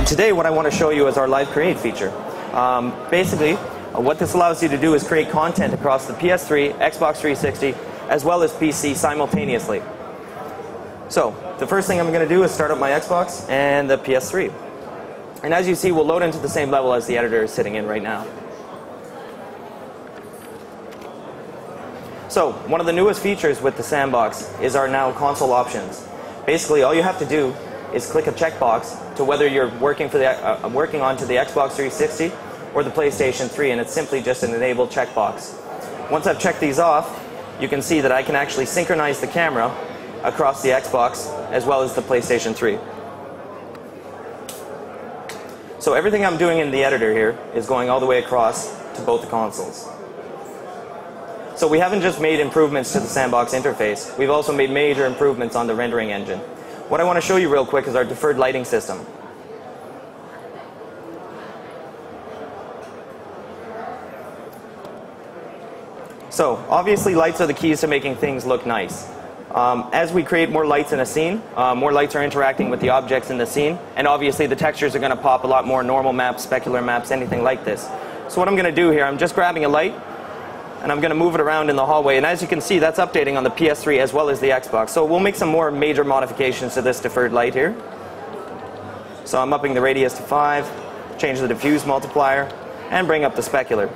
Today what I want to show you is our Live Create feature. Basically, what this allows you to do is create content across the PS3, Xbox 360, as well as PC simultaneously. So, the first thing I'm going to do is start up my Xbox and the PS3. And as you see, we'll load into the same level as the editor is sitting in right now. So, one of the newest features with the sandbox is our now console options. Basically, all you have to do is click a checkbox to whether you're working onto the Xbox 360 or the PlayStation 3, and it's simply just an enable checkbox. Once I've checked these off, you can see that I can actually synchronize the camera across the Xbox as well as the PlayStation 3. So everything I'm doing in the editor here is going all the way across to both the consoles. So we haven't just made improvements to the sandbox interface, we've also made major improvements on the rendering engine. What I want to show you real quick is our deferred lighting system. So, obviously lights are the keys to making things look nice. As we create more lights in a scene, more lights are interacting with the objects in the scene, and obviously the textures are going to pop a lot more normal maps, specular maps, anything like this. So what I'm going to do here, I'm just grabbing a light, and I'm going to move it around in the hallway, and as you can see, that's updating on the PS3 as well as the Xbox. So we'll make some more major modifications to this deferred light here. So I'm upping the radius to 5, change the diffuse multiplier, and bring up the specular.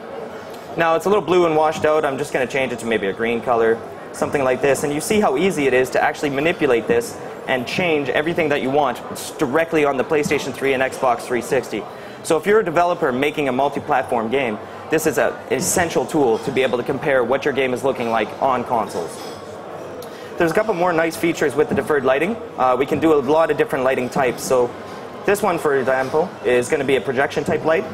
Now it's a little blue and washed out, I'm just going to change it to maybe a green color, something like this, and you see how easy it is to actually manipulate this and change everything that you want directly on the PlayStation 3 and Xbox 360. So if you're a developer making a multi-platform game, this is an essential tool to be able to compare what your game is looking like on consoles. There's a couple more nice features with the deferred lighting. We can do a lot of different lighting types. So this one, for example, is going to be a projection type light.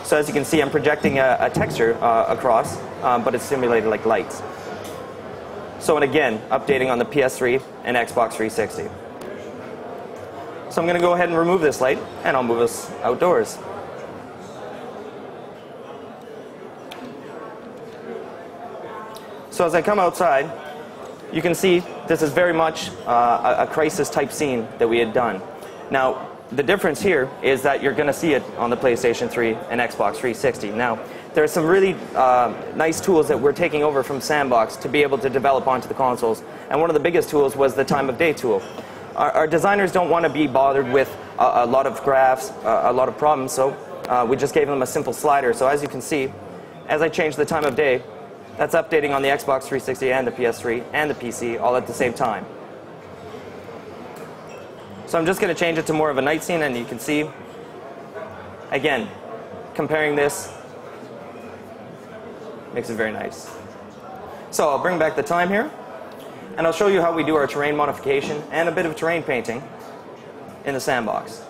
So as you can see, I'm projecting a texture across, but it's simulated like lights. So, and again, updating on the PS3 and Xbox 360. So I'm going to go ahead and remove this light, and I'll move us outdoors. So as I come outside, you can see this is very much a crisis type scene that we had done. Now, the difference here is that you're going to see it on the PlayStation 3 and Xbox 360. Now, there are some really nice tools that we're taking over from Sandbox to be able to develop onto the consoles. And one of the biggest tools was the time of day tool. Our designers don't want to be bothered with a lot of graphs, a lot of problems, so we just gave them a simple slider. So as you can see, as I change the time of day, that's updating on the Xbox 360 and the PS3 and the PC all at the same time. So I'm just going to change it to more of a night scene, and you can see, again, comparing this makes it very nice. So I'll bring back the time here, and I'll show you how we do our terrain modification and a bit of terrain painting in the sandbox.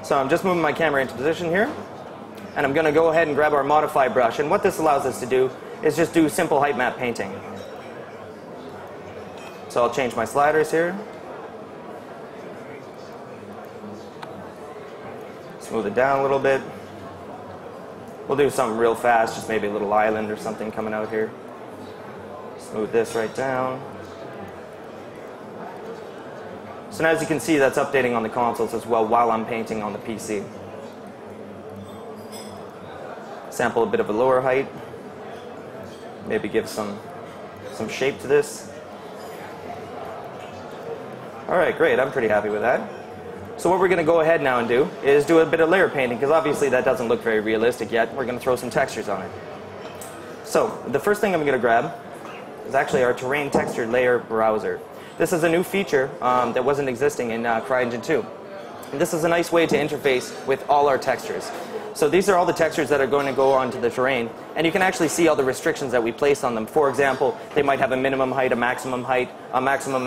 So I'm just moving my camera into position here, and I'm going to go ahead and grab our modify brush, and what this allows us to do is just do simple height map painting. So I'll change my sliders here. Smooth it down a little bit. We'll do something real fast, just maybe a little island or something coming out here. Smooth this right down. So now as you can see, that's updating on the consoles as well while I'm painting on the PC. Sample a bit of a lower height. Maybe give some shape to this. Alright, great. I'm pretty happy with that. So what we're going to go ahead now and do is do a bit of layer painting, because obviously that doesn't look very realistic yet. We're going to throw some textures on it. So the first thing I'm going to grab is actually our terrain texture layer browser. This is a new feature that wasn't existing in CryEngine 2. And this is a nice way to interface with all our textures. So these are all the textures that are going to go onto the terrain, and you can actually see all the restrictions that we place on them. For example, they might have a minimum height, a maximum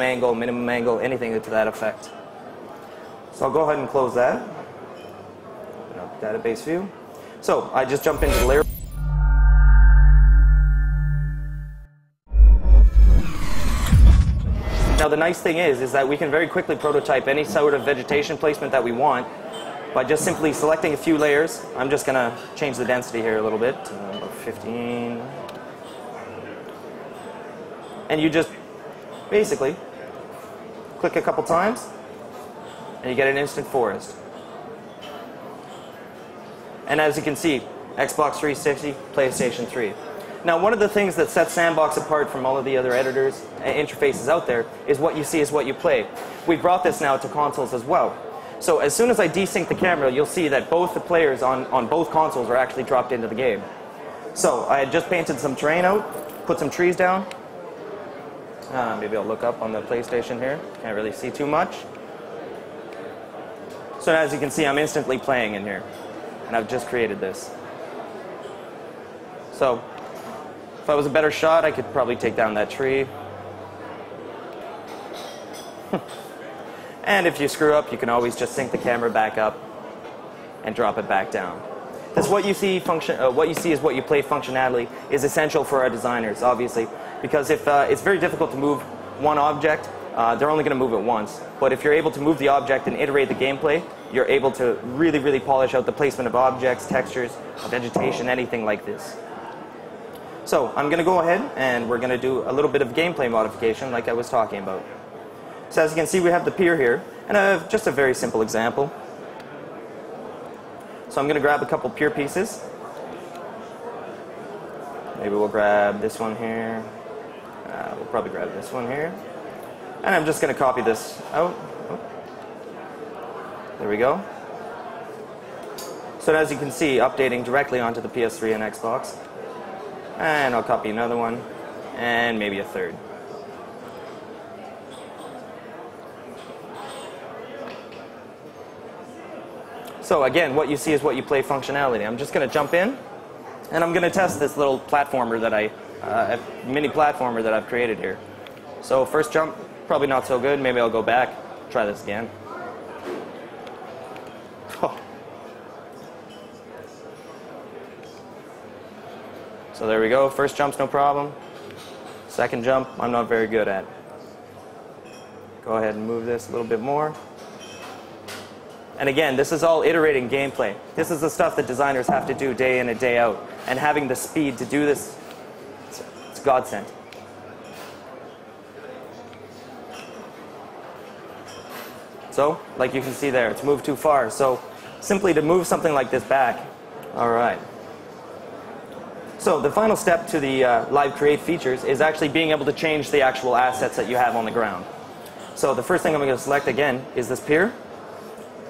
angle, minimum angle, anything to that effect. So I'll go ahead and close that. Open up database view. So I just jump into the layer. Now the nice thing is that we can very quickly prototype any sort of vegetation placement that we want by just simply selecting a few layers. I'm just going to change the density here a little bit, about 15. And you just basically click a couple times, and you get an instant forest. And as you can see, Xbox 360, PlayStation 3. Now, one of the things that sets Sandbox apart from all of the other editors and interfaces out there is what you see is what you play. We've brought this now to consoles as well. So as soon as I desync the camera, you'll see that both the players on both consoles are actually dropped into the game. So I had just painted some terrain out, put some trees down. Maybe I'll look up on the PlayStation here. Can't really see too much. So as you can see, I'm instantly playing in here. And I've just created this. So if I was a better shot, I could probably take down that tree. And if you screw up, you can always just sync the camera back up and drop it back down. This what you see is what you play functionality is essential for our designers, obviously, because if it's very difficult to move one object, they're only going to move it once. But if you're able to move the object and iterate the gameplay, you're able to really, really polish out the placement of objects, textures, vegetation, anything like this. So I'm going to go ahead and we're going to do a little bit of gameplay modification like I was talking about. So as you can see, we have the pier here, and just a very simple example. So I'm going to grab a couple pier pieces. Maybe we'll grab this one here. We'll probably grab this one here. And I'm just going to copy this out. There we go. So as you can see, updating directly onto the PS3 and Xbox. And I'll copy another one, and maybe a third. So again, what you see is what you play functionality. I'm just going to jump in, and I'm going to test this little platformer that mini platformer that I've created here. So first jump, probably not so good. Maybe I'll go back, try this again. So there we go. First jump's no problem. Second jump, I'm not very good at. Go ahead and move this a little bit more. And again, this is all iterating gameplay. This is the stuff that designers have to do day in and day out. And having the speed to do this, it's godsend. So, like you can see there, it's moved too far. So, simply to move something like this back. All right. So the final step to the live create features is actually being able to change the actual assets that you have on the ground. So the first thing I'm going to select again is this pier.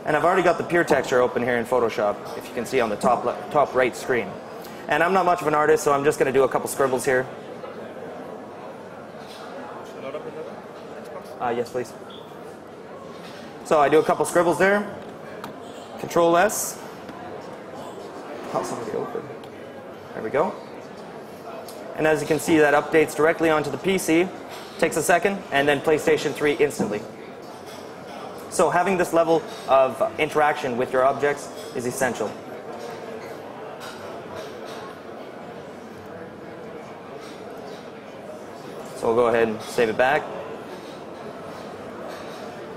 And I've already got the pier texture open here in Photoshop, if you can see on the top right screen. And I'm not much of an artist, so I'm just going to do a couple scribbles here. Yes, please. So I do a couple scribbles there. Control S. Oh, somebody open. There we go. And as you can see, that updates directly onto the PC. Takes a second, and then PlayStation 3 instantly. So having this level of interaction with your objects is essential. So we'll go ahead and save it back.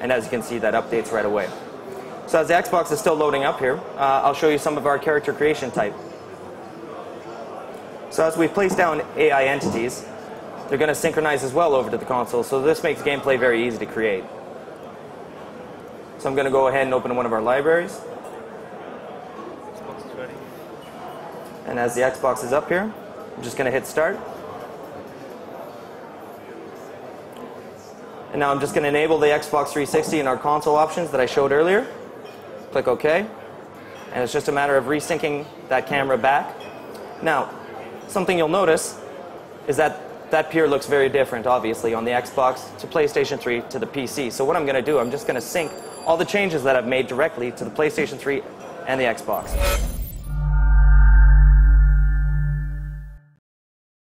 And as you can see, that updates right away. So as the Xbox is still loading up here, I'll show you some of our character creation type. So as we place down AI entities, they're going to synchronize as well over to the console, so this makes gameplay very easy to create. So I'm going to go ahead and open one of our libraries. Xbox is ready. And as the Xbox is up here, I'm just going to hit start. And now I'm just going to enable the Xbox 360 in our console options that I showed earlier. Click OK. And it's just a matter of resyncing that camera back. Now, something you'll notice is that that pier looks very different, obviously, on the Xbox to PlayStation 3 to the PC. So what I'm going to do, I'm just going to sync all the changes that I've made directly to the PlayStation 3 and the Xbox.